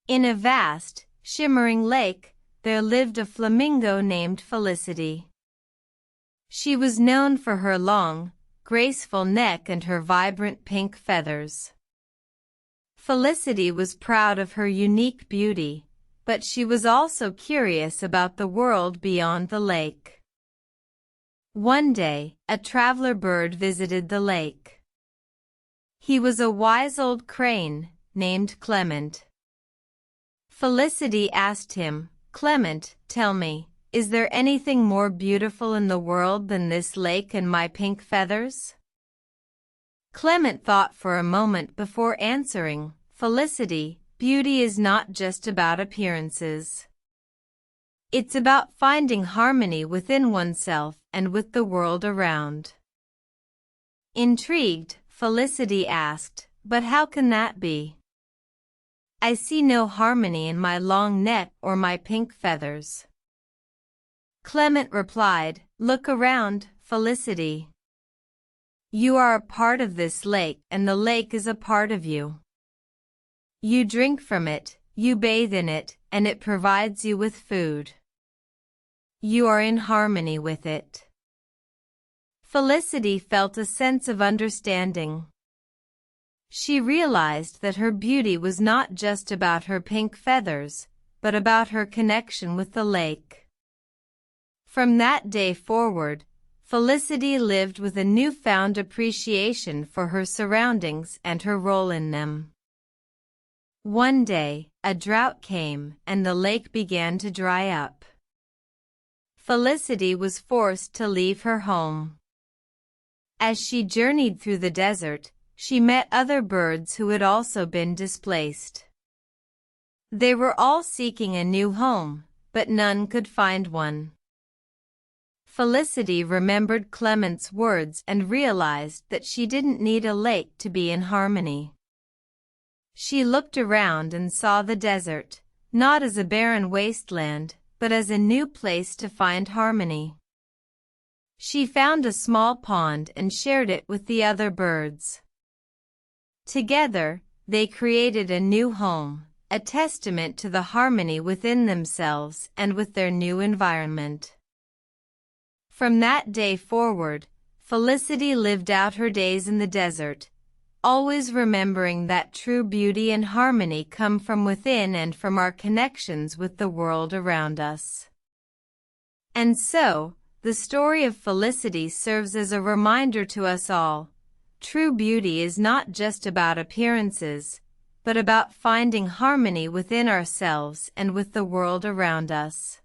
In a vast, shimmering lake, there lived a flamingo named Felicity. She was known for her long, graceful neck and her vibrant pink feathers. Felicity was proud of her unique beauty, but she was also curious about the world beyond the lake. One day, a traveler bird visited the lake. He was a wise old crane, named Clement. Felicity asked him, "Clement, tell me, is there anything more beautiful in the world than this lake and my pink feathers?" Clement thought for a moment before answering, "Felicity, beauty is not just about appearances. It's about finding harmony within oneself and with the world around." Intrigued, Felicity asked, "But how can that be? I see no harmony in my long neck or my pink feathers." Clement replied, "Look around, Felicity. You are a part of this lake and the lake is a part of you. You drink from it, you bathe in it, and it provides you with food. You are in harmony with it." Felicity felt a sense of understanding. She realized that her beauty was not just about her pink feathers, but about her connection with the lake. From that day forward, Felicity lived with a newfound appreciation for her surroundings and her role in them. One day, a drought came and the lake began to dry up. Felicity was forced to leave her home. As she journeyed through the desert, she met other birds who had also been displaced. They were all seeking a new home, but none could find one. Felicity remembered Clement's words and realized that she didn't need a lake to be in harmony. She looked around and saw the desert, not as a barren wasteland, but as a new place to find harmony. She found a small pond and shared it with the other birds. Together, they created a new home, a testament to the harmony within themselves and with their new environment. From that day forward, Felicity lived out her days in the desert, always remembering that true beauty and harmony come from within and from our connections with the world around us. And so, the story of Felicity serves as a reminder to us all. True beauty is not just about appearances, but about finding harmony within ourselves and with the world around us.